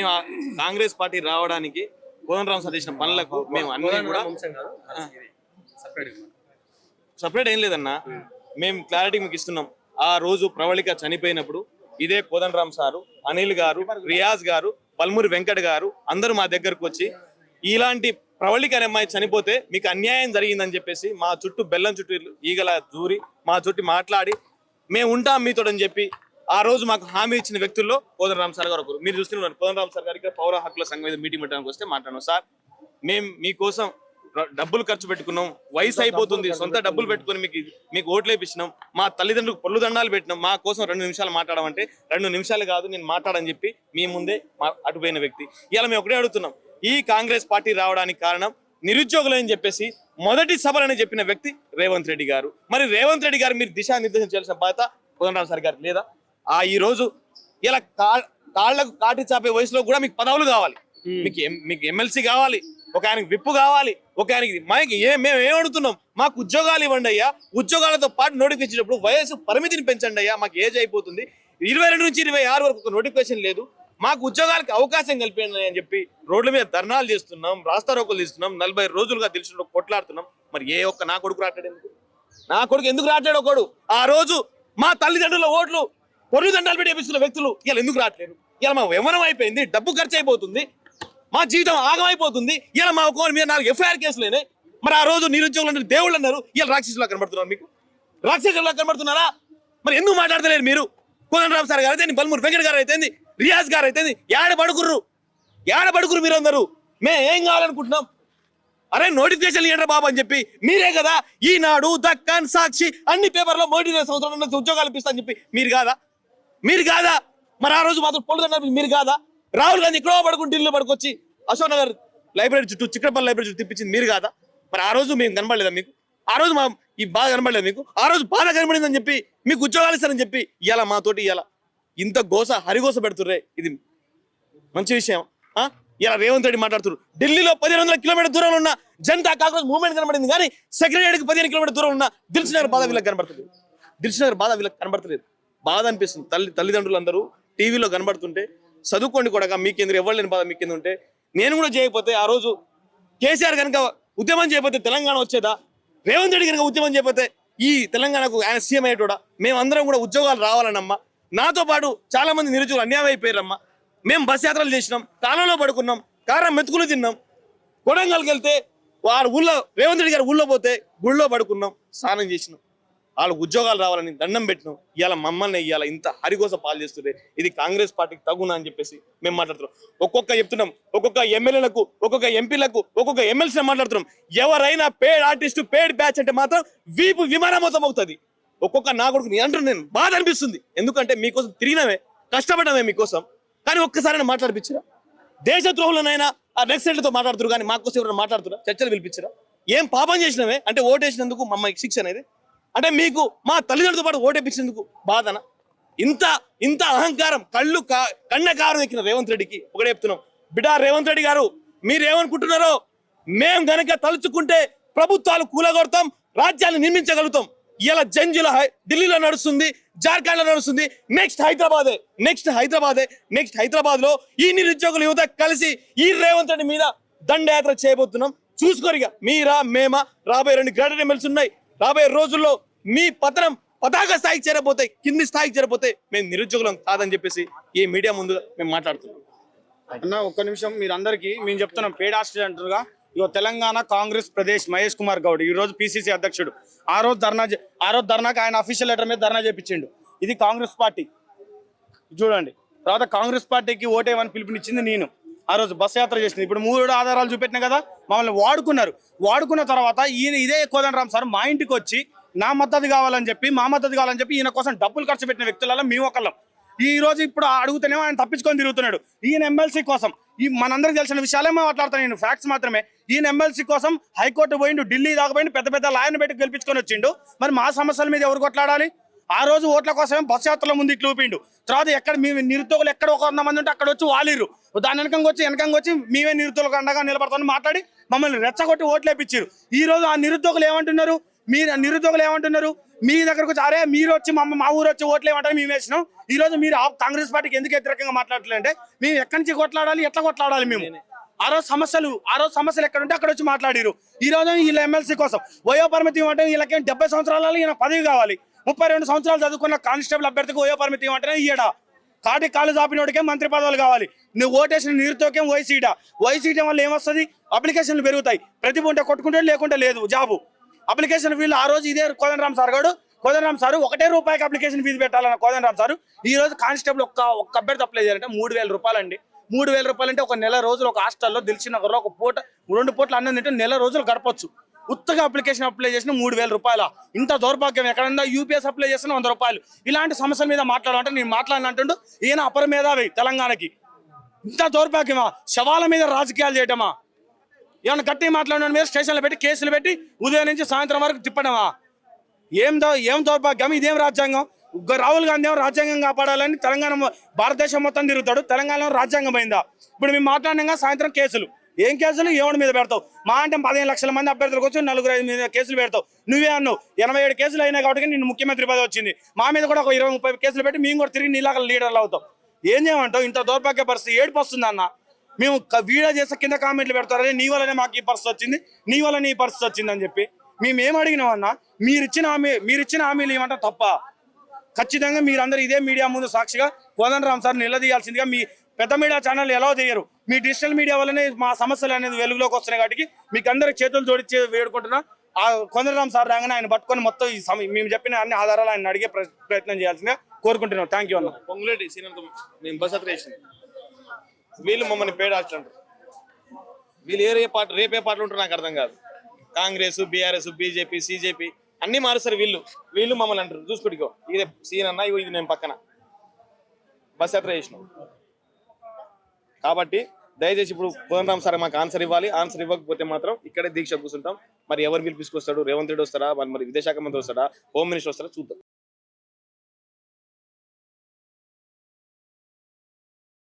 మేము కాంగ్రెస్ పార్టీ రావడానికి కోదండరామ్ సార్ చేసిన పనులకు మేము అన్ని కూడా సపరేట్ ఏం లేదన్నా, మేము క్లారిటీ మీకు ఇస్తున్నాం. ఆ రోజు ప్రవళిక చనిపోయినప్పుడు ఇదే కోదండరామ్ సారు, అనిల్ గారు, రియాజ్ గారు, పల్మూరి వెంకట్ గారు అందరూ మా దగ్గరకు వచ్చి ఇలాంటి ప్రవళిక అనే అమ్మాయి చనిపోతే మీకు అన్యాయం జరిగిందని చెప్పేసి మా చుట్టూ బెల్లం చుట్టూ ఈగల దూరి మా చుట్టూ మాట్లాడి మేము ఉంటాం మీతోడని చెప్పి ఆ రోజు మాకు హామీ ఇచ్చిన వ్యక్తుల్లో కోదండరామ్ సార్ గారు ఒకరు. మీరు చూస్తున్నారు కోదండరామ్ సార్ గారికి పౌర హక్కుల సంఘం మీద మీటింగ్ పెట్టడానికి వస్తే మాట్లాడాం. సార్ మేము మీకోసం డబ్బులు ఖర్చు పెట్టుకున్నాం, వయసు అయిపోతుంది, సొంత డబ్బులు పెట్టుకుని మీకు ఓట్లు వేపించినాం, మా తల్లిదండ్రులకు పళ్ళు దండాలు పెట్టినాం, మా కోసం 2 నిమిషాలు మాట్లాడమంటే 2 నిమిషాలు కాదు నేను మాట్లాడని చెప్పి మీ ముందే అటుపోయిన వ్యక్తి. ఇలా మేము ఒకటే అడుగుతున్నాం, ఈ కాంగ్రెస్ పార్టీ రావడానికి కారణం నిరుద్యోగులు అని చెప్పేసి మొదటి సభలని చెప్పిన వ్యక్తి రేవంత్ రెడ్డి గారు. మరి రేవంత్ రెడ్డి గారు మీరు దిశానిర్దేశం చేయాల్సిన బాధ్యత కోదండరామ్ సార్ గారు లేదా? ఈ రోజు ఇలా కాళ్లకు కాటి చాపే వయసులో కూడా మీకు పదవులు కావాలి, మీకు ఎమ్మెల్సీ కావాలి, ఒక ఆయనకి విప్పు కావాలి, ఒక ఆయనకి మనకి మేము ఏమడుగుతున్నాం, మాకు ఉద్యోగాలు ఇవ్వండి అయ్యా, ఉద్యోగాలతో పాటు నోటిఫికేషన్ వయసు పరిమితిని పెంచండి అయ్యా, మాకు ఏజ్ అయిపోతుంది, 22 నుంచి 26 వరకు ఒక నోటిఫికేషన్ లేదు, మాకు ఉద్యోగాలకు అవకాశం కల్పించండి అని చెప్పి రోడ్ల మీద ధర్నాలు చేస్తున్నాం, రాస్తా రోకోలు తీస్తున్నాం, 40 రోజులుగా తెలిసిన కొట్లాడుతున్నాం. మరి ఏ ఒక్క నా కొడుకు రావట్లేదు ఎందుకు? నా కొడుకు ఎందుకు రావట్లేడు? ఒకడు ఆ రోజు మా తల్లిదండ్రుల ఓట్లు పొరుగు దండాలు పెట్టి వేపిస్తున్న వ్యక్తులు ఇలా ఎందుకు రావట్లేరు? ఇలా మా యవ్వనం అయిపోయింది, డబ్బు ఖర్చు అయిపోతుంది, మా జీవితం ఆగమైపోతుంది, ఇలా మా ఒక్కొక్కరి మీద 4 FIR కేసులేనే. మరి ఆ రోజు నిరుద్యోగులు అంటే దేవుళ్ళు అన్నారు, ఇలా రాక్షసులా కనబడుతున్నారు, మీకు రాక్షసులా కనబడుతున్నారా? మరి ఎందుకు మాట్లాడతలేరు మీరు? కోదండరామ్ సార్ గారు అయితే, పల్మూరి వెంకట్ గారు అయితే, రియాజ్ గారు అయితే ఏడ పడుకుర్రు మీరు అందరూ? మేము ఏం కావాలనుకుంటున్నాం? అరే నోటిఫికేషన్ ఇవ్వండి బాబు అని చెప్పి మీరే కదా ఈనాడు, దక్కన్, సాక్షి అన్ని పేపర్లో మోడీ సంవత్సరం ఉద్యోగాలు ఇప్పిస్తా అని చెప్పి మీరు కాదా? మరి ఆ రోజు మాత్రం పొలుదన్నారు మీరు కాదా? రాహుల్ గాంధీ ఎక్కడో పడుకుని ఢిల్లీలో పడుకొచ్చి అశోక్ నగర్ లైబ్రరీ చుట్టూ, చిక్కడపల్లి లైబ్రరీ చుట్టూ తిప్పించింది మీరు కాదా? మరి ఆ రోజు మేము కనబడలేదా మీకు? ఆ రోజు మా ఈ బాధ కనబడలేదు మీకు? ఆ రోజు బాధ కనబడిందని చెప్పి మీకు ఉద్యోగాలు ఇస్తారని చెప్పి ఇవాళ మాతోటి ఇవాళ ఇంత హరిగోస పెడుతుర్రే, ఇది మంచి విషయం? ఇలా రేవంత్ రెడ్డి మాట్లాడుతున్నారు. ఢిల్లీలో 1500 కిలోమీటర్ దూరంలో ఉన్న జనతా కాంగ్రెస్ మూవ్మెంట్ కనబడింది, కానీ సెక్రటరీకి 15 కిలోమీటర్ దూరం ఉన్న దిల్సుఖ్నగర్ బాధ వీళ్ళకి కనబడుతుంది. దిల్సుఖ్నగర్ బాధ వీళ్ళకి కనబడతలేదు. బాధ అనిపిస్తుంది. తల్లిదండ్రులు అందరూ టీవీలో కనబడుతుంటే చదువుకోండి కూడా మీకెందుకు ఎవరు లేని బాధ మీకెందుకు ఉంటే, నేను కూడా చేయకపోతే ఆ రోజు కేసీఆర్ కనుక ఉద్యమం చేయకపోతే తెలంగాణ వచ్చేదా? రేవంత్ రెడ్డి కనుక ఉద్యమం చేయకపోతే ఈ తెలంగాణకు ఆయన సీఎం అయ్యేటోడా? మేమందరం కూడా ఉద్యోగాలు రావాలనమ్మా. నాతో పాటు చాలా మంది నిరుద్యోగులు అన్యాయం అయిపోయారమ్మా. మేము బస్ యాత్రలు చేసినాం, కాలంలో పడుకున్నాం, కారం మెతుకులు తిన్నాం, కొడంగల్కి వెళ్తే వాడు ఊళ్ళో రేవంత్ రెడ్డి గారు ఊళ్ళో పోతే గుళ్ళో పడుకున్నాం, స్నానం చేసినాం, వాళ్ళకు ఉద్యోగాలు రావాలని దండం పెట్టినాం. ఇవాళ మమ్మల్ని ఇవాళ ఇంత హరిగోస పాలు చేస్తుంటే ఇది కాంగ్రెస్ పార్టీకి తగునా అని చెప్పేసి మేము మాట్లాడుతున్నాం. చెప్తున్నాం, ఒక్కొక్క ఎమ్మెల్యేలకు, ఒక్కొక్క ఎంపీలకు, ఒక్కొక్క ఎమ్మెల్సీ మాట్లాడుతున్నాం. ఎవరైనా పేడ్ ఆర్టిస్టు, పేడ్ బ్యాచ్ అంటే మాత్రం వీపు విమానమోతం అవుతుంది. ఒక్కొక్క నా కొడుకు అంటున్నాను, నేను బాధ అనిపిస్తుంది. ఎందుకంటే మీకోసం తిరిగినవే, కష్టపడ్డామే మీకోసం, కానీ ఒక్కసారైనా మాట్లాడిపించరా? దేశద్రోహులనైనా ఆ నెక్స్ట్తో మాట్లాడుతున్నారు, కానీ మాకోసం ఎవరైనా మాట్లాడుతురా? చర్చలు పిలిపించరా? ఏం పాపం చేసినవే అంటే ఓటేసినందుకు మా అమ్మాయికి శిక్ష అనేది? అంటే మీకు మా తల్లిదండ్రులతో పాటు ఓటేపించినందుకు బాధనా? ఇంత అహంకారం, కన్నకారం ఎక్కిన రేవంత్ రెడ్డికి ఒకటే చెప్తున్నాం, బిడ్డా రేవంత్ రెడ్డి గారు, మీరేమనుకుంటున్నారో మేము గనక తలుచుకుంటే ప్రభుత్వాలు కూలగొడతాం, రాజ్యాన్ని నిర్మించగలుగుతాం. ఇలా జంజుల ఢిల్లీలో నడుస్తుంది, జార్ఖండ్ లో నడుస్తుంది, నెక్స్ట్ హైదరాబాద్ లో ఈ నిరుద్యోగుల యువత కలిసి ఈ రేవంత్ రెడ్డి మీద దండయాత్ర చేయబోతున్నాం. చూసుకోరిగా మీరా మేమా, రాబోయే 2 గ్రేటర్ ఎమ్మెల్సీ ఉన్నాయి. రాబోయే రోజుల్లో మీ పతనం పతాక స్థాయికి చేరపోతే, కింది స్థాయికి చేరపోతే మేము నిరుద్యోగులం కాదని చెప్పేసి ఈ మీడియా ముందు మేము మాట్లాడుతున్నాం. అన్న ఒక్క నిమిషం, మీరందరికీ మేము చెప్తున్నాం, పేడ్ హాస్టల్ అంటారుగా. ఇగో తెలంగాణ కాంగ్రెస్ ప్రదేశ్ మహేష్ కుమార్ గౌడ్ ఈ రోజు PCC అధ్యక్షుడు. ఆ రోజు ధర్నాకి ఆయన అఫీషియల్ లెటర్ మీద ధర్నా చేపించిండు. ఇది కాంగ్రెస్ పార్టీ చూడండి. తర్వాత కాంగ్రెస్ పార్టీకి ఓటేమని పిలుపునిచ్చింది నేను. ఆ రోజు బస్ యాత్ర చేసింది. ఇప్పుడు 3 ఆధారాలు చూపెట్టినా కదా, మమ్మల్ని వాడుకున్న తర్వాత ఇదే కోదండరామ్ సార్ మా ఇంటికి వచ్చి మా మద్దతు కావాలని చెప్పి ఈయన కోసం డబ్బులు ఖర్చు పెట్టిన వ్యక్తులలో మేము ఒకళ్ళం. ఈ రోజు ఇప్పుడు అడుగుతూనేమో ఆయన తప్పించుకొని తిరుగుతున్నాడు. ఈయన ఎమ్మెల్సీ కోసం మనందరికి తెలిసిన విషయాలే మాట్లాడతాను నేను, ఫ్యాక్ట్స్ మాత్రమే. ఈయన ఎమ్మెల్సీ కోసం హైకోర్టు పోయిండు, ఢిల్లీ దాకా పోయిండు, పెద్ద లాయర్ని పెట్టి గెలిపించుకొని వచ్చిండు. మరి మా సమస్యల మీద ఎవరు కొట్లాడాలి? ఆ రోజు ఓట్ల కోసమే బస్ యాత్రలో ముందు ఇట్లా ఊపిండు. తర్వాత ఎక్కడ మీ నిరుద్యోగులు ఎక్కడ 100 మంది ఉంటే అక్కడ వచ్చి వాలిర్రు. దాని వెనకంగా వచ్చి మేమే నిరుద్యోగులకు అండగా నిలబడతామని మాట్లాడి మమ్మల్ని రెచ్చగొట్టి ఓట్లు వేపించారు. ఈ రోజు ఆ నిరుద్యోగులు ఏమంటున్నారు? మీరు నిరుద్యోగులు ఏమంటున్నారు? మీ దగ్గరకు వచ్చి అరే మీరు వచ్చి మా ఊరు వచ్చి ఓట్లు ఏమంటారు మేము వేసినాం. ఈ రోజు మీరు కాంగ్రెస్ పార్టీకి ఎందుకు వ్యతిరేకంగా మాట్లాడట్లేదంటే మేము ఎక్కడి నుంచి కొట్లాడాలి, ఎట్లా కొట్లాడాలి మేము ఆ రోజు సమస్యలు ఎక్కడ ఉంటే అక్కడ వచ్చి మాట్లాడారు. ఈ రోజు వీళ్ళ ఎమ్మెల్సీ కోసం వయో పరిమితి ఇవ్వమంటే వీళ్ళకి 70 సంవత్సరాలలో ఈయన పదవి కావాలి. 32 సంవత్సరాలు చదువుకున్న కానిస్టేబుల్ అభ్యర్థికి వయో పరిమితి ఇవ్వమంటే ఈయడ కాటి కాలు చాపినోడికే మంత్రి పదవులు కావాలి. నువ్వు ఓటేసిన నిరుద్యోగం వైసీటం వల్ల ఏమొస్తుంది? అప్లికేషన్లు పెరుగుతాయి. ప్రతిభ ఉంటే కొట్టుకుంటే లేకుంటే లేదు జాబు. అప్లికేషన్ ఫీజు ఆ రోజు ఇదే కోదండరామ్ సార్ ఒకటే రూపాయికి అప్లికేషన్ ఫీజు పెట్టాలన్న కోదండరామ్ సార్ ఈ రోజు కానిస్టేబుల్ ఒక్క అభ్యర్థి అప్లై చేయాలంటే 3,000 రూపాయలు అండి. 3,000 రూపాయలు అంటే ఒక నెల రోజులు ఒక హాస్టల్లో దిల్సుఖ్నగర్లో ఒక పూట 2 పూటలు అన్నం తింటే నెల రోజులు గడపచ్చు. ఉత్తగా అప్లికేషన్ అప్లై చేసిన 3,000 రూపాయల ఇంత దౌర్భాగ్యం ఎక్కడన్నా యూపీఎస్ అప్లై చేసిన 100 రూపాయలు. ఇలాంటి సమస్యల మీద మాట్లాడాలంటే నేను మాట్లాడినంటుండు ఈయన అపర మేధావి తెలంగాణకి. ఇంత దౌర్భాగ్యమా? శవాల మీద రాజకీయాలు చేయటమా? ఏమన్నా గట్టి మాట్లాడిన మీద స్టేషన్లో పెట్టి కేసులు పెట్టి ఉదయం నుంచి సాయంత్రం వరకు తిప్పడమా? ఏం దౌర్భాగ్యం? ఇదేం రాజ్యాంగం? రాహుల్ గాంధీ ఏమో రాజ్యాంగం కాపాడాలని తెలంగాణ భారతదేశం మొత్తం తిరుగుతాడు. తెలంగాణలో రాజ్యాంగం అయిందా? ఇప్పుడు మేము మాట్లాడినాక సాయంత్రం కేసులు. ఏం కేసులు? ఎవరి మీద పెడతావు? మా అంటే 15 లక్షల మంది అభ్యర్థులకు వచ్చి 4-5 మీద కేసులు పెడతావు. నువ్వే అన్నావు 87 కేసులు అయినాయి కాబట్టి నిన్ను ముఖ్యమంత్రి పదవి వచ్చింది. మా మీద కూడా ఒక 20-30 కేసులు పెట్టి మేము కూడా తిరిగి నీలాగా లీడర్లు అవుతాం. ఏం చేయమంటావు? ఇంత దౌర్భాగ్య పరిస్థితి ఏడుపు వస్తుంది అన్న. మేము వీడియో చేస్తే కింద కామెంట్లు పెడతారని నీ వల్లనే మాకు ఈ పరిస్థితి వచ్చింది, నీ వల్ల ఈ పరిస్థితి వచ్చింది అని చెప్పి మేమేం అడిగినాం అన్న? మీరిచ్చిన హామీలు ఏమంటా తప్ప? ఖచ్చితంగా మీరందరూ ఇదే మీడియా ముందు సాక్షిగా కోదండరామ్ సార్ నిలదీయాల్సిందిగా. మీ పెద్ద మీడియా ఛానల్ ఎలా చేయరు? మీ డిజిటల్ మీడియా వల్లనే మా సమస్యలు అనేది వెలుగులోకి వస్తున్నాయి కాబట్టి మీకు అందరికి చేతులు జోడించి వేడుకుంటున్నా. ఆ కోదండరామ్ సార్ రాగానే ఆయన పట్టుకొని మొత్తం మేము చెప్పిన అన్ని ఆధారాలు ఆయన అడిగే ప్రయత్నం చేయాల్సిందిగా కోరుకుంటున్నాం. థ్యాంక్ యూ అన్న. పొంగులేటి సీనియర్తో మేము బస్ అత్రేషన్ వీళ్ళు మమ్మల్ని పేడ అంటారు. వీళ్ళు రేపే పార్టీలు ఉంటారు నాకు అర్థం కాదు. కాంగ్రెస్, బీఆర్ఎస్, బీజేపీ, సిజేపీ అన్ని మారుస్తారు వీళ్ళు మమ్మల్ని అంటారు. చూసుకుంటుకో ఇదే సీన్ అన్న, ఇది నేను పక్కన బస్ యాత్ర చేసినాం కాబట్టి దయచేసి ఇప్పుడు కోదండరామ్ సార్ మాకు ఆన్సర్ ఇవ్వాలి. ఆన్సర్ ఇవ్వకపోతే మాత్రం ఇక్కడే దీక్ష కూర్చుంటాం. మరి ఎవరు పిలిపించుకొస్తాడు? రేవంత్ రెడ్డి వస్తారా? మరి విదేశాంగ మంత్రి వస్తాడా? హోమ్ మినిస్టర్ వస్తారా? చూద్దాం.